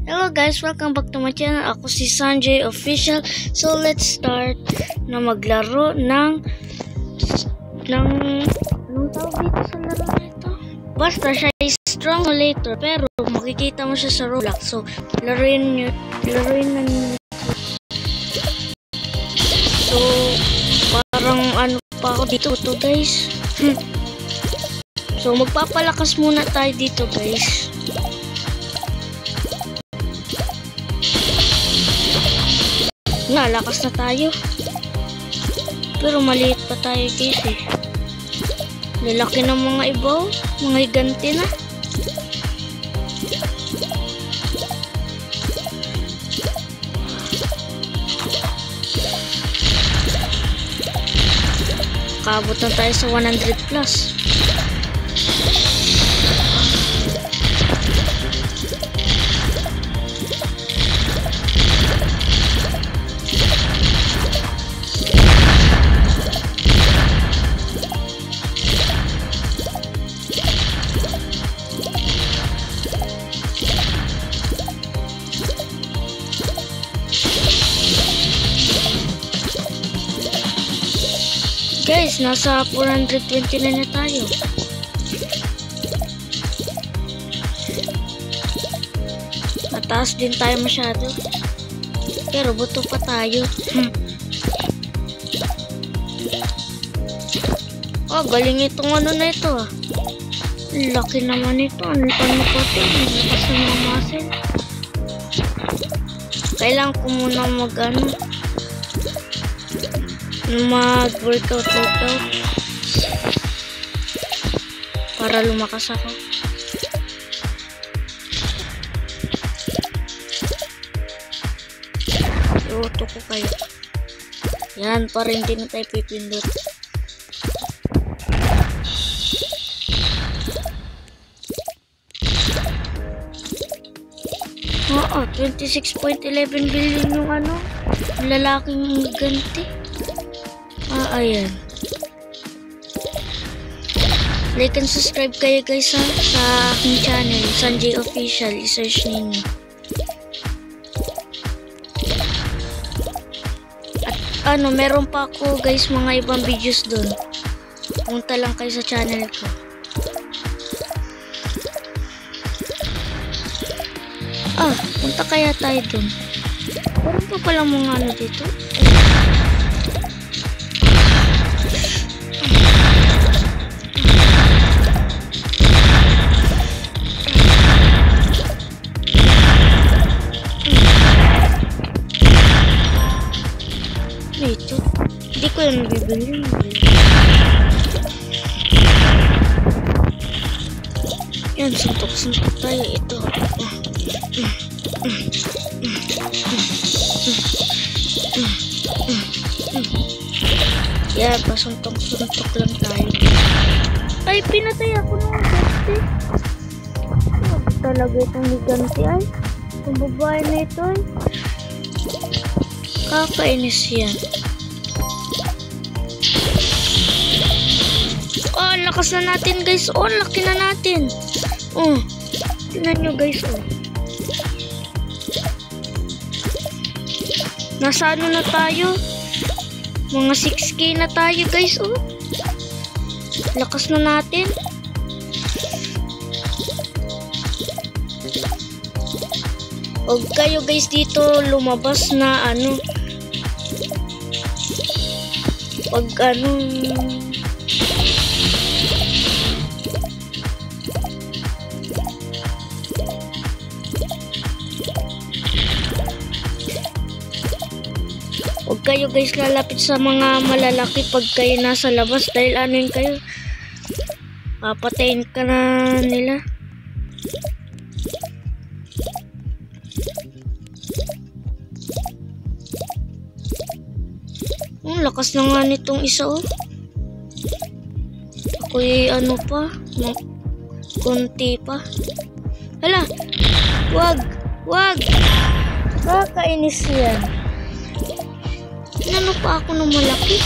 Hello guys, welcome back to my channel. Ako si Sanjay Official. So let's start na maglaro ng anong tawag dito sa laro nito? Basta siya is strong later, pero makikita mo siya sa Roblox. So laruin na niyo. So parang ano pa ako dito to guys. So magpapalakas muna tayo dito guys. Lakas na tayo. Pero maliit pa tayo guys eh. Lalaki ng mga ibaw. Mga higanti na. Kaabot na tayo sa 100 plus. Guys, nasa 420 na tayo. Mataas din tayo masyado. Pero buto pa tayo. Oh, galing itong ano na ito ah. Laki naman ito. Ano pa ito? Lakas ng mga muscle. Kailangan ko muna mag-workout para lumakas ako. Iuto ko kayo. Yan, para hindi na tayo pipindot. Oo, 26.11 billion yung ano, lalaking ganti. Ayan. Like and subscribe kayo guys sa aking channel, Sanjay Official. I-search ninyo. At meron pa ako guys mga ibang videos doon. Punta lang kayo sa channel ko. Punta kaya tayo doon. Meron pa pala mga ano dito. Ito, hindi ko yung bibili. Yan, suntok tayo ito. Yan, pasuntok lang tayo. Ay, pinatay ako ng ganti. Ano talaga itong higanti ay? Itong babae na ito ay. Kakainis yan. Oh, lakas na natin guys. Oh, laki na natin. Oh, tingnan nyo guys. Oh. Nasa ano na tayo? Mga 6K na tayo guys. Oh, lakas na natin. Huwag kayo guys dito lumabas na ano. Huwag kayo guys lalapit sa mga malalaki pag kayo nasa labas dahil ano yun kayo. Papatayin ka na nila. Lakas na nga nitong isa oh. Ako'y ano pa, konti pa. Hala, wag. Kakainis yan. Ano pa ako ng malaki?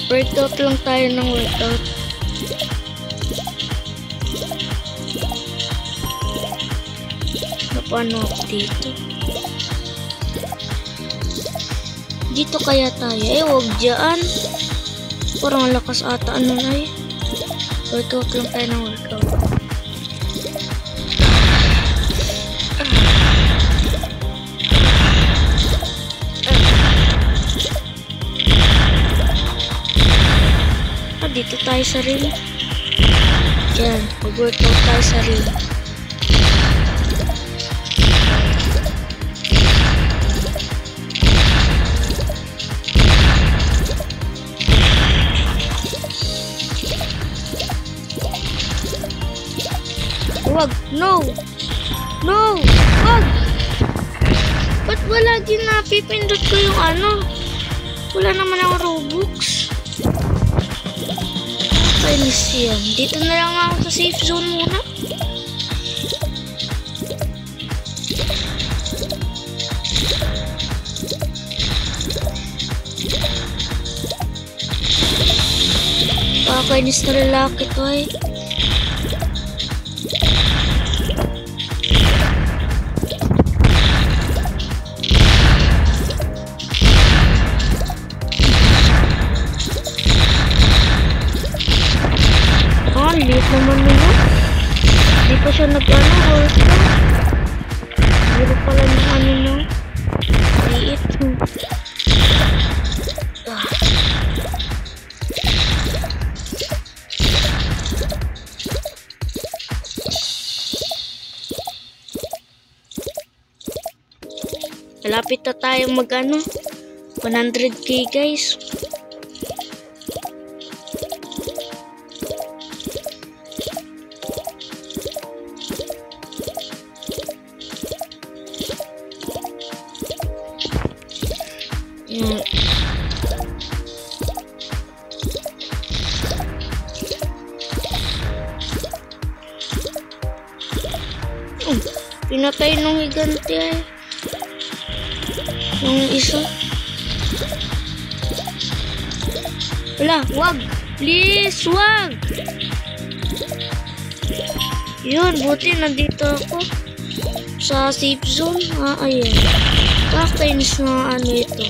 Workout lang tayo ng workout. Paano ako dito? Dito kaya tayo. Huwag dyan. Parang lakas ata. Ano na eh. Workout lang tayo ng workout. Dito tayo sa ring. Yan. Mag-workout tayo sa ring. Wag! No! No! Wag! Ba't wala ginapipindot ko yung ano? Wala naman ang Robux. Kainis yan. Dito na lang ako sa safe zone muna. Kainis na lalaki to eh. Liit naman nila. Di pa siya nag-ano, horse ka. Meron pala ng ano nyo. Liit. Malapit na tayong mag-ano. 100k guys. Pinatay nung higante ay. Yung isa. Wala, wag! Please, wag! Yun, buti nandito ako. Sa safe zone. Ayan. Kakainis na ano ito.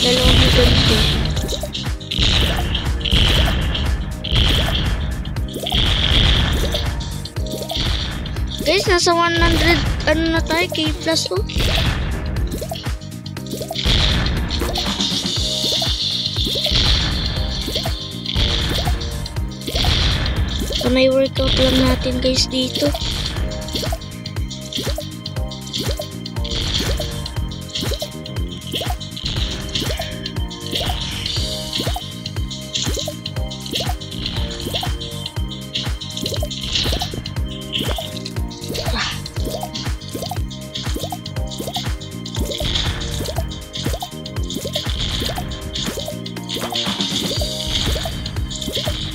Dalawang higante. Guys, nasa 100 ano na tayo, K plus oh. Panay workout lang natin guys dito.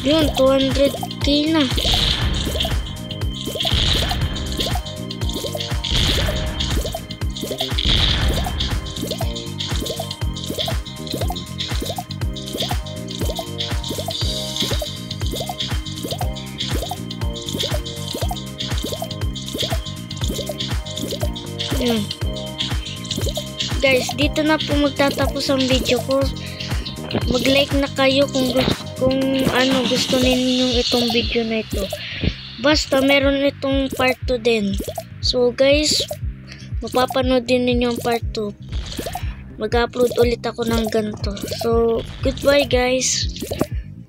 Yun, 200k na. Yun. Guys, dito na po magtatapos ang video ko. Mag-like na kayo kung ano gusto ninyong itong video na ito. Basta meron itong part 2 din. So guys, mapapanood din ninyo ang part 2. Mag-upload ulit ako ng ganito. So goodbye guys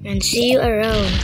and see you around.